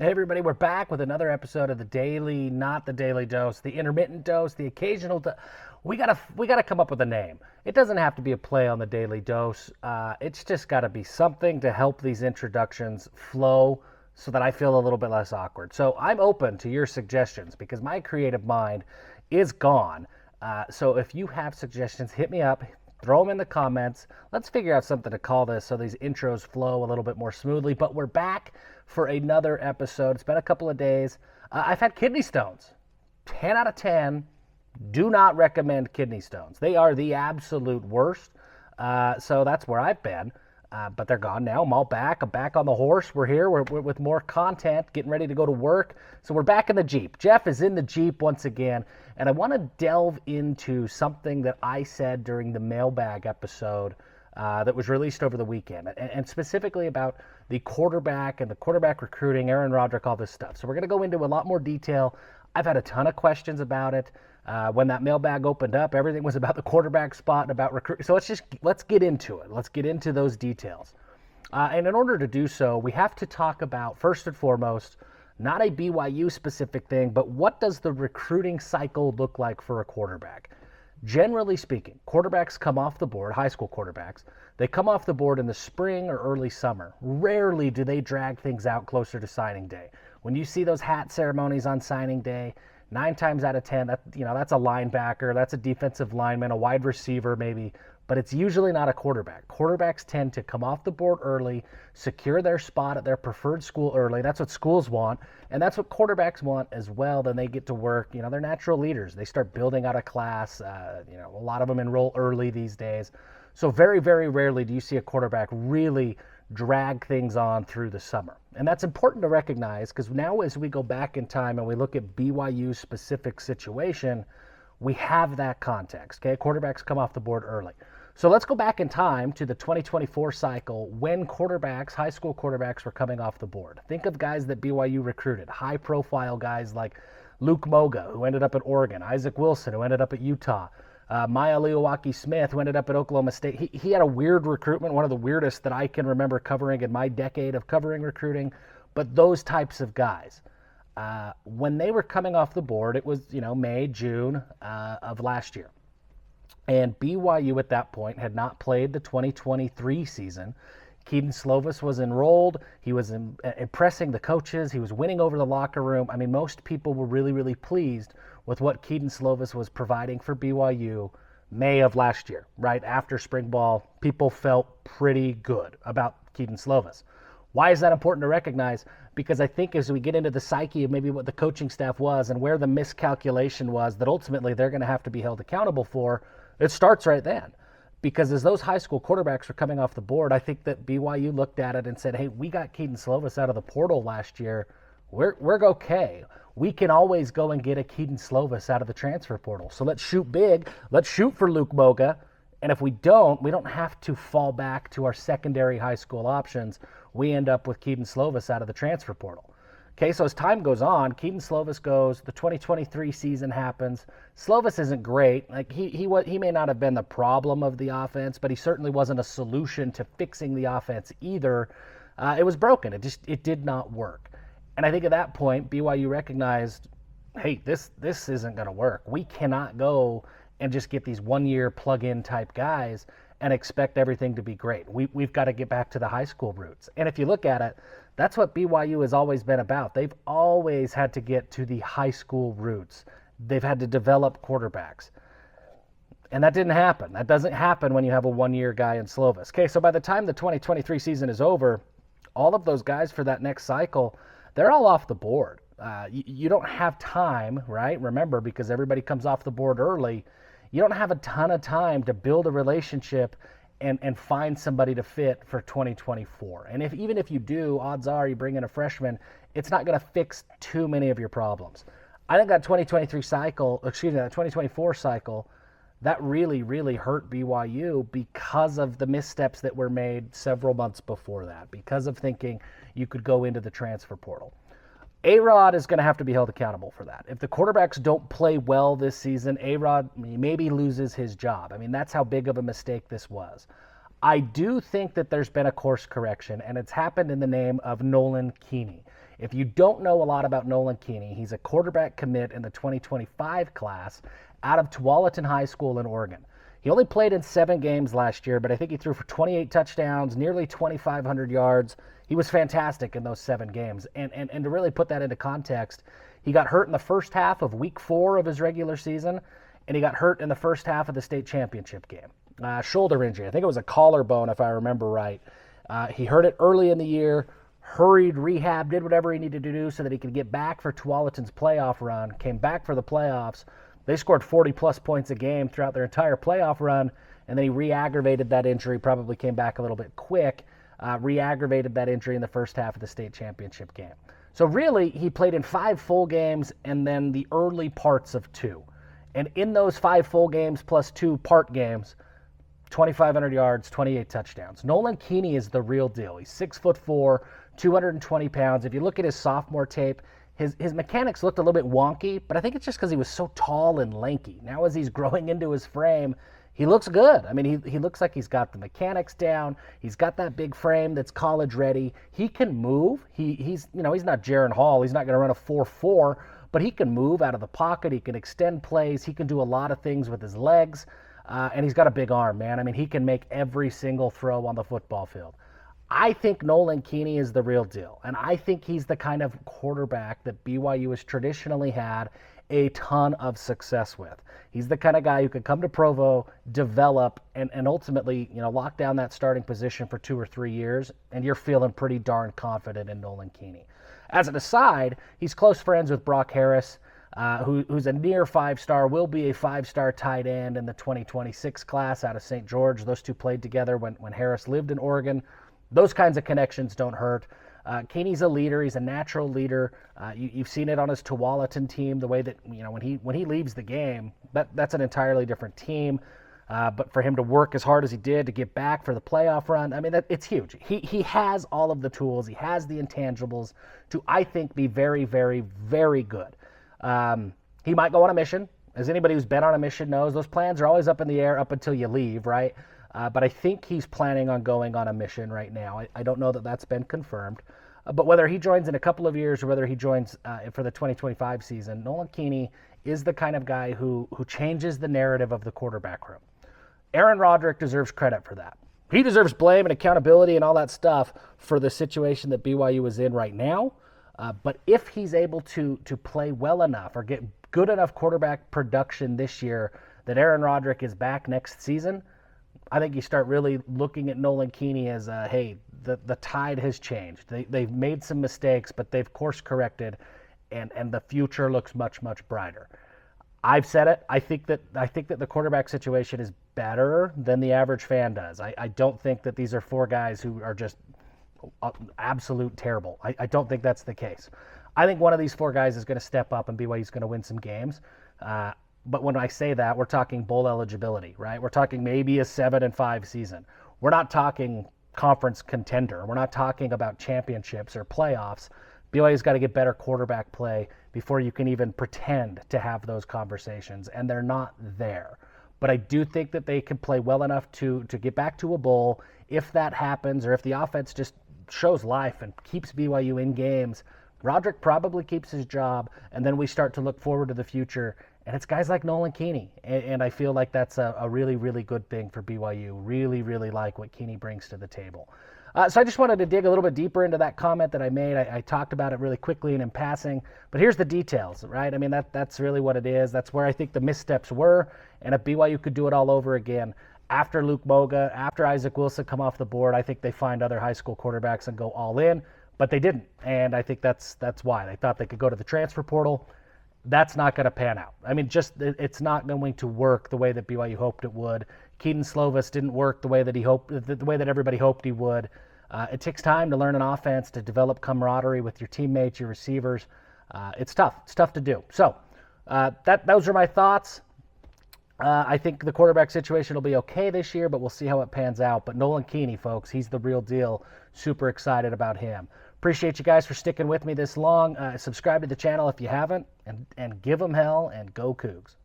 Hey everybody, we're back with another episode of the daily, not the daily dose, the intermittent dose, the occasional. We gotta come up with a name. It doesn't have to be a play on the daily dose. It's just got to be something to help these introductions flow, so that I feel a little bit less awkward. So I'm open to your suggestions because my creative mind is gone. So if you have suggestions, hit me up. Throw them in the comments. Let's figure out something to call this so these intros flow a little bit more smoothly. But we're back for another episode. It's been a couple of days. I've had kidney stones. 10 out of 10. Do not recommend kidney stones. They are the absolute worst. So that's where I've been. But they're gone now. I'm all back. I'm back on the horse. We're here. We're with more content, getting ready to go to work. So we're back in the Jeep. Jeff is in the Jeep once again. And I want to delve into something that I said during the mailbag episode that was released over the weekend, and specifically about the quarterback and the quarterback recruiting, Aaron Roderick, all this stuff. So we're going to go into a lot more detail. I've had a ton of questions about it. When that mailbag opened up, everything was about the quarterback spot and about recruiting. So let's get into it. Let's get into those details. And in order to do so, we have to talk about, first and foremost, not a BYU specific thing, but what does the recruiting cycle look like for a quarterback? Generally speaking, quarterbacks come off the board, high school quarterbacks, they come off the board in the spring or early summer. Rarely do they drag things out closer to signing day. When you see those hat ceremonies on signing day, 9 times out of 10, that's a linebacker, that's a defensive lineman, a wide receiver maybe, but it's usually not a quarterback. Quarterbacks tend to come off the board early, secure their spot at their preferred school early. That's what schools want, and that's what quarterbacks want as well. Then they get to work. They're natural leaders. They start building out a class. A lot of them enroll early these days. So very, very rarely do you see a quarterback really drag things on through the summer. And that's important to recognize because now as we go back in time and we look at BYU's specific situation, we have that context. Okay, quarterbacks come off the board early. So let's go back in time to the 2024 cycle when quarterbacks, high school quarterbacks, were coming off the board. Think of guys that BYU recruited, high-profile guys like Luke Moga, who ended up at Oregon, Isaac Wilson, who ended up at Utah, Maya Leowaki Smith, who ended up at Oklahoma State. He had a weird recruitment, one of the weirdest that I can remember covering in my decade of covering recruiting. But those types of guys, when they were coming off the board, it was May, June of last year. And BYU at that point had not played the 2023 season. Kedon Slovis was enrolled. He was impressing the coaches. He was winning over the locker room. I mean, most people were really, really pleased with what Kedon Slovis was providing for BYU May of last year, right after spring ball. People felt pretty good about Kedon Slovis. Why is that important to recognize? Because I think as we get into the psyche of maybe what the coaching staff was and where the miscalculation was that ultimately they're going to have to be held accountable for, it starts right then. Because as those high school quarterbacks were coming off the board, I think that BYU looked at it and said, hey, we got Kedon Slovis out of the portal last year. We're okay. We can always go and get a Kedon Slovis out of the transfer portal. So let's shoot big. Let's shoot for Luke Moga. And if we don't have to fall back to our secondary high school options. We end up with Kedon Slovis out of the transfer portal. Okay, so as time goes on, Kedon Slovis goes, the 2023 season happens. Slovis isn't great. Like he may not have been the problem of the offense, but he certainly wasn't a solution to fixing the offense either. It was broken. It did not work. And I think at that point, BYU recognized, hey, this isn't going to work. We cannot go and just get these one-year plug-in type guys and expect everything to be great. We've got to get back to the high school roots. And if you look at it, that's what BYU has always been about. They've always had to get to the high school roots. They've had to develop quarterbacks. And that didn't happen. That doesn't happen when you have a one-year guy in Slovis. Okay, so by the time the 2023 season is over, all of those guys for that next cycle, they're all off the board. You don't have time, right? Remember, because everybody comes off the board early, you don't have a ton of time to build a relationship and find somebody to fit for 2024. And even if you do, odds are you bring in a freshman, it's not going to fix too many of your problems. I think that 2024 cycle, that really, really hurt BYU because of the missteps that were made several months before that, because of thinking you could go into the transfer portal. A-Rod is going to have to be held accountable for that. If the quarterbacks don't play well this season, A-Rod maybe loses his job. I mean, that's how big of a mistake this was. I do think that there's been a course correction, and it's happened in the name of Nolan Keeny. If you don't know a lot about Nolan Keeny, he's a quarterback commit in the 2025 class out of Tualatin High School in Oregon. He only played in 7 games last year, but I think he threw for 28 touchdowns, nearly 2,500 yards. He was fantastic in those 7 games. And to really put that into context, he got hurt in the first half of week 4 of his regular season, and he got hurt in the first half of the state championship game. Shoulder injury. I think it was a collarbone, if I remember right. He hurt it early in the year, hurried, rehab, did whatever he needed to do so that he could get back for Tualatin's playoff run, came back for the playoffs. They scored 40-plus points a game throughout their entire playoff run, and then he re-aggravated that injury, probably came back a little bit quick, re-aggravated that injury in the first half of the state championship game. So really, he played in 5 full games and then the early parts of 2. And in those 5 full games plus 2 part games, 2,500 yards, 28 touchdowns. Nolan Keeny is the real deal. He's 6'4", 220 pounds. If you look at his sophomore tape, his mechanics looked a little bit wonky, but I think it's just because he was so tall and lanky. Now as he's growing into his frame, he looks good. I mean, he looks like he's got the mechanics down. He's got that big frame that's college ready. He can move. He's not Jaron Hall. He's not going to run a 4.4, but he can move out of the pocket. He can extend plays. He can do a lot of things with his legs, and he's got a big arm, man. I mean, he can make every single throw on the football field. I think Nolan Keeny is the real deal, and I think he's the kind of quarterback that BYU has traditionally had a ton of success with. He's the kind of guy who could come to Provo, develop, and ultimately, lock down that starting position for 2 or 3 years, and you're feeling pretty darn confident in Nolan Keeny. As an aside, he's close friends with Brock Harris, who's a near 5-star, will be a 5-star tight end in the 2026 class out of St. George. Those two played together when Harris lived in Oregon. Those kinds of connections don't hurt. Keeney's a leader. He's a natural leader. You've seen it on his Tualatin team, the way that, when he leaves the game, that's an entirely different team. But for him to work as hard as he did to get back for the playoff run, I mean, it's huge. He has all of the tools. He has the intangibles to, I think, be very, very, very good. He might go on a mission. As anybody who's been on a mission knows, those plans are always up in the air up until you leave, right? But I think he's planning on going on a mission right now. I don't know that that's been confirmed. But whether he joins in a couple of years or whether he joins for the 2025 season, Nolan Keeny is the kind of guy who changes the narrative of the quarterback room. Aaron Roderick deserves credit for that. He deserves blame and accountability and all that stuff for the situation that BYU is in right now. But if he's able to play well enough or get good enough quarterback production this year that Aaron Roderick is back next season, I think you start really looking at Nolan Keeny as, hey, the tide has changed. They've made some mistakes, but they've course corrected, and the future looks much, much brighter. I've said it. I think that the quarterback situation is better than the average fan does. I don't think that these are 4 guys who are just absolute terrible. I don't think that's the case. I think one of these 4 guys is going to step up and BYU's going to win some games. But when I say that, we're talking bowl eligibility, right? We're talking maybe a 7-5 season. We're not talking conference contender. We're not talking about championships or playoffs. BYU's got to get better quarterback play before you can even pretend to have those conversations, and they're not there. But I do think that they can play well enough to get back to a bowl. If that happens, or if the offense just shows life and keeps BYU in games, Roderick probably keeps his job, and then we start to look forward to the future. And it's guys like Nolan Keeny, and I feel like that's a really, really good thing for BYU. Really, really like what Keeny brings to the table. So I just wanted to dig a little bit deeper into that comment that I made. I talked about it really quickly and in passing, but here's the details, right? I mean, that's really what it is. That's where I think the missteps were, and if BYU could do it all over again, after Luke Moga, after Isaac Wilson come off the board, I think they find other high school quarterbacks and go all in, but they didn't, and I think that's why. They thought they could go to the transfer portal. That's not going to pan out. I mean, it's not going to work the way that BYU hoped it would. Keaton Slovis didn't work the way that everybody hoped he would. It takes time to learn an offense, to develop camaraderie with your teammates, your receivers. It's tough. It's tough to do. So those are my thoughts. I think the quarterback situation will be okay this year, but we'll see how it pans out. But Nolan Keeny, folks, he's the real deal. Super excited about him. Appreciate you guys for sticking with me this long. Subscribe to the channel if you haven't, and give them hell, and go Cougs.